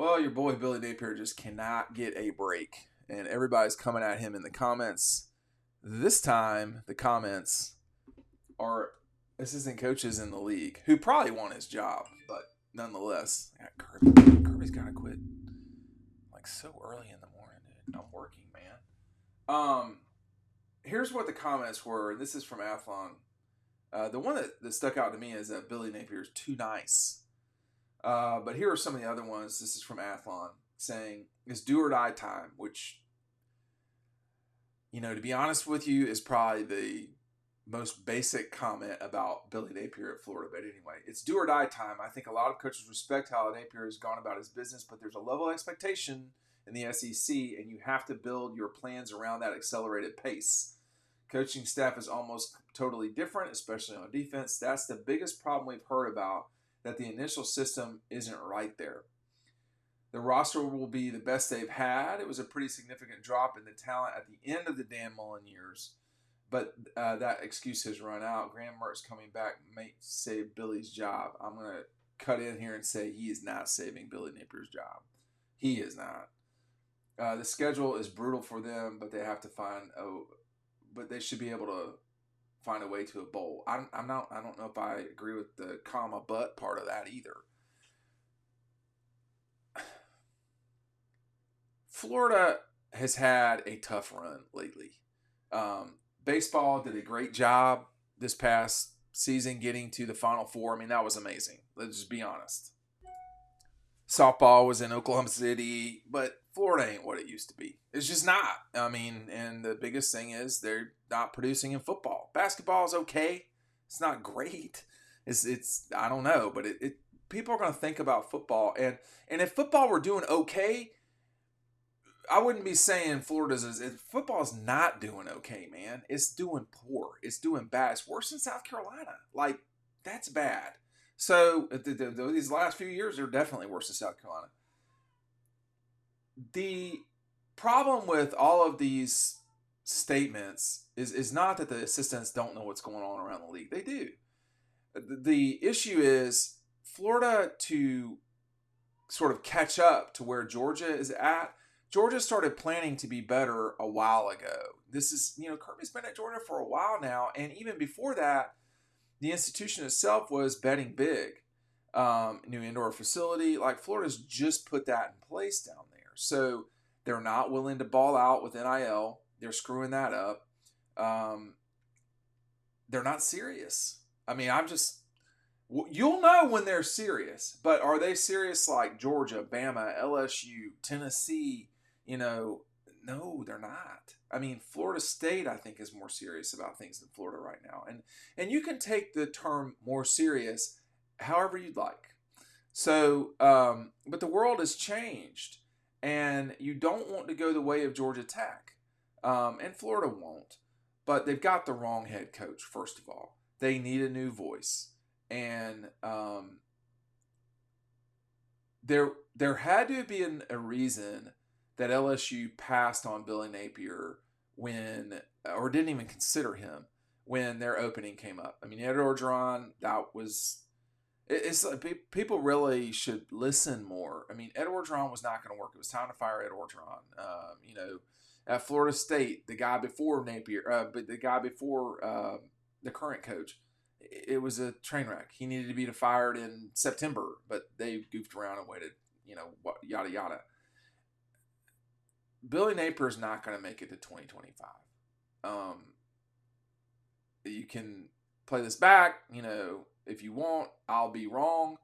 Well, your boy Billy Napier just cannot get a break, and everybody's coming at him in the comments. This time, the comments are assistant coaches in the league who probably want his job, but nonetheless, I got Kirby. Kirby's got to quit like so early in the morning, dude. I'm working, man. Here's what the comments were, and this is from Athlon. The one that stuck out to me is that Billy Napier is too nice. But here are some of the other ones. This is from Athlon saying, it's do or die time, which, to be honest with you, is probably the most basic comment about Billy Napier at Florida. But anyway, it's do or die time. I think a lot of coaches respect how Napier has gone about his business, but there's a level of expectation in the SEC, and you have to build your plans around that accelerated pace. Coaching staff is almost totally different, especially on defense. That's the biggest problem we've heard about, that the initial system isn't right there. The roster will be the best they've had. It was a pretty significant drop in the talent at the end of the Dan Mullen years, but that excuse has run out. Graham Mertz coming back may save Billy's job. I'm going to cut in here and say he is not saving Billy Napier's job. He is not. The schedule is brutal for them, but they have to but they should be able to find a way to a bowl. I don't know if I agree with the comma but part of that either. Florida has had a tough run lately. Baseball did a great job this past season getting to the Final Four. I mean, that was amazing. Let's just be honest. Softball was in Oklahoma City, but Florida ain't what it used to be. It's just not. I mean, and the biggest thing is they're not producing in football. Basketball is okay. It's not great. It's I don't know, but it people are going to think about football, and if football were doing okay, I wouldn't be saying football's not doing okay, man. It's doing poor. It's doing bad. It's worse than South Carolina. Like, that's bad. So these last few years are definitely worse than South Carolina. The problem with all of these statements is not that the assistants don't know what's going on around the league. They do. The issue is Florida to sort of catch up to where Georgia is at. Georgia started planning to be better a while ago. This is, Kirby's been at Georgia for a while now, and even before that, the institution itself was betting big. New indoor facility, like Florida's just put that in place down there. So they're not willing to ball out with NIL. They're screwing that up. They're not serious. I mean, you'll know when they're serious, but are they serious like Georgia, Bama, LSU, Tennessee? No, they're not. I mean, Florida State, I think, is more serious about things than Florida right now. And you can take the term more serious however you'd like. So, but the world has changed, and you don't want to go the way of Georgia Tech, and Florida won't. But they've got the wrong head coach, first of all. They need a new voice. And there had to be a reason that LSU passed on Billy Napier or didn't even consider him when their opening came up. I mean, Ed Orgeron, it's like people really should listen more. I mean, Ed Orgeron was not going to work. It was time to fire Ed Orgeron. At Florida State, the guy before Napier, but the guy before the current coach, it was a train wreck. He needed to be fired in September, but they goofed around and waited, yada, yada. Billy Napier is not going to make it to 2025. You can play this back, if you want. I'll be wrong,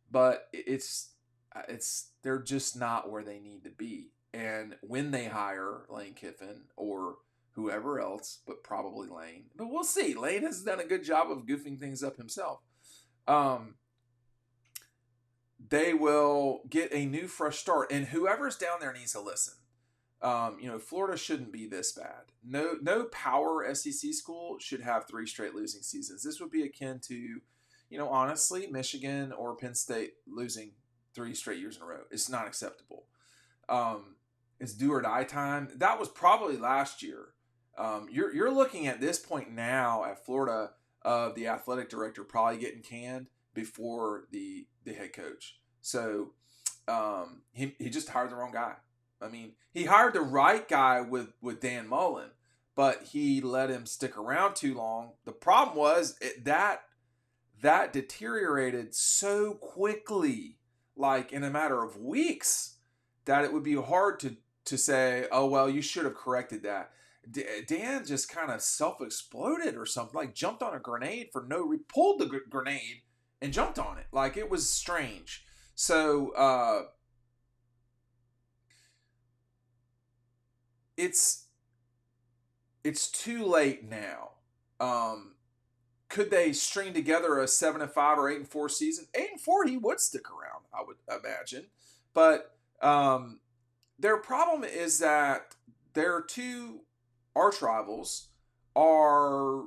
but they're just not where they need to be. And when they hire Lane Kiffin or whoever else, but probably Lane, but we'll see. Lane has done a good job of goofing things up himself. They will get a new fresh start, and whoever's down there needs to listen. Florida shouldn't be this bad. No power SEC school should have 3 straight losing seasons. This would be akin to, honestly, Michigan or Penn State losing 3 straight years in a row. It's not acceptable. It's do or die time. That was probably last year. You're looking at this point now at Florida of the athletic director probably getting canned before the head coach. So he just hired the wrong guy. I mean, he hired the right guy with Dan Mullen, but he let him stick around too long. The problem was that deteriorated so quickly, like in a matter of weeks, that it would be hard to say, oh well, you should have corrected that. Dan just kind of self-exploded or something, like jumped on a grenade for pulled the grenade and jumped on it. Like it was strange. So it's too late now. Could they string together a 7-5 or 8-4 season? 8-4, he would stick around, I would imagine. But their problem is that their two arch rivals are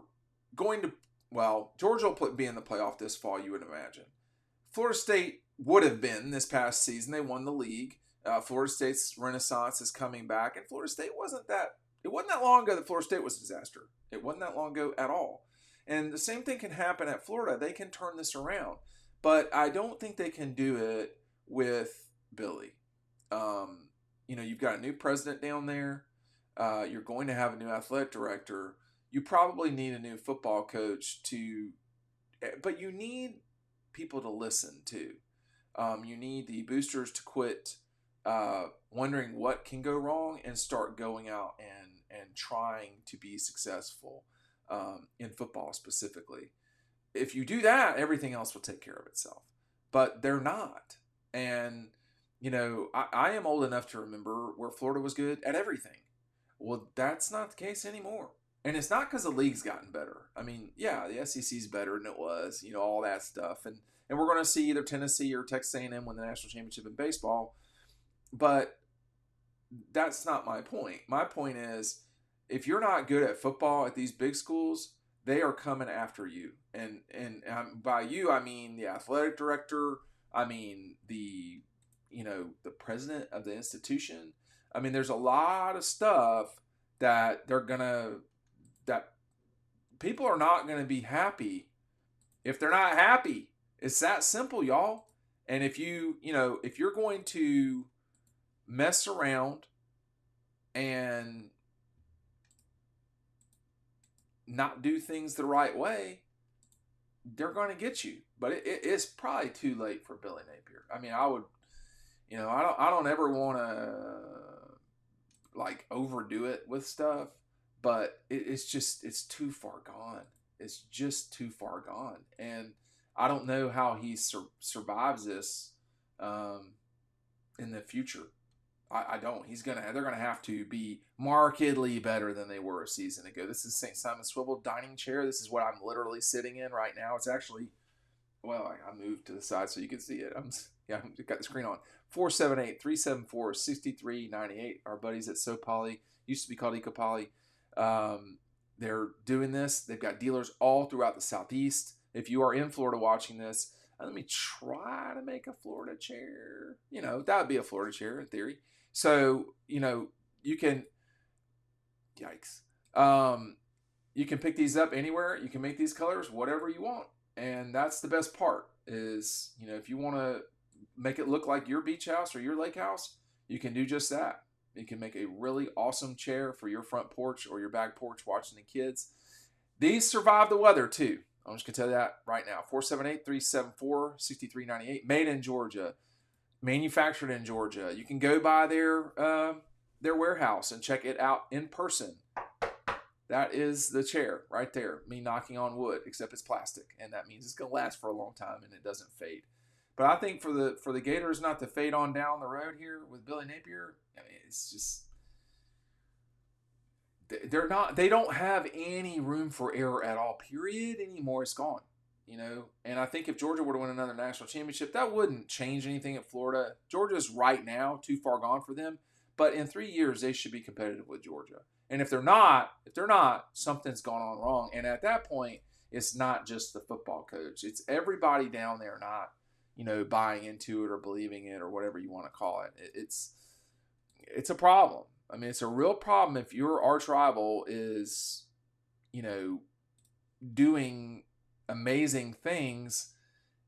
going to, well, Georgia will be in the playoff this fall, you would imagine. Florida State would have been this past season. They won the league. Florida State's renaissance is coming back, and Florida State wasn't that long ago that Florida State was a disaster. It wasn't that long ago at all. And the same thing can happen at Florida. They can turn this around. But I don't think they can do it with Billy. You've got a new president down there. You're going to have a new athletic director. You probably need a new football coach but you need people to listen too. You need the boosters to quit wondering what can go wrong and start going out and trying to be successful in football specifically. If you do that, everything else will take care of itself. But they're not. And, I am old enough to remember where Florida was good at everything. Well, that's not the case anymore. And it's not because the league's gotten better. I mean, yeah, the SEC's better than it was, all that stuff. And we're going to see either Tennessee or Texas A&M win the national championship in baseball. But that's not my point. My point is, if you're not good at football at these big schools, they are coming after you. And by you, I mean the athletic director. I mean the president of the institution. I mean, there's a lot of stuff that that people are not going to be happy if they're not happy. It's that simple, y'all. And if if you're going to mess around and not do things the right way, they're going to get you. But it's probably too late for Billy Napier. I mean, I would, I don't ever want to like overdo it with stuff, but it's too far gone. It's just too far gone. And I don't know how he survives this in the future. I don't. They're gonna have to be markedly better than they were a season ago. This is St. Simon Swivel dining chair. This is what I'm literally sitting in right now. It's actually, well, I moved to the side so you can see it. I've got the screen on. 478-374-6398. Our buddies at SoPoly, used to be called EcoPoly. They're doing this. They've got dealers all throughout the Southeast. If you are in Florida watching this, let me try to make a Florida chair. That would be a Florida chair in theory. So, you can, yikes. You can pick these up anywhere. You can make these colors, whatever you want. And that's the best part is, if you want to make it look like your beach house or your lake house, you can do just that. You can make a really awesome chair for your front porch or your back porch watching the kids. These survive the weather too. I'm just going to tell you that right now. 478-374-6398. Made in Georgia. Manufactured in Georgia. You can go by their warehouse and check it out in person. That is the chair right there. Me knocking on wood, except it's plastic. And that means it's going to last for a long time and it doesn't fade. But I think for the Gators not to fade on down the road here with Billy Napier, I mean, it's just... They don't have any room for error at all, period, anymore. It's gone, And I think if Georgia were to win another national championship, that wouldn't change anything at Florida. Georgia's right now too far gone for them. But in 3 years, they should be competitive with Georgia. And if they're not, something's gone on wrong. And at that point, it's not just the football coach. It's everybody down there not, buying into it or believing it or whatever you want to call it. It's a problem. I mean, it's a real problem if your arch rival is, doing amazing things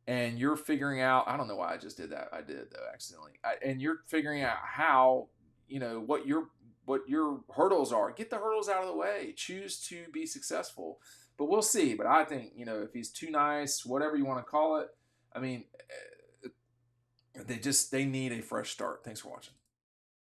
and you're figuring out, I don't know why I just did that. I did though accidentally. And you're figuring out how, what your hurdles are. Get the hurdles out of the way. Choose to be successful. But we'll see. But I think, if he's too nice, whatever you want to call it, I mean, they need a fresh start. Thanks for watching.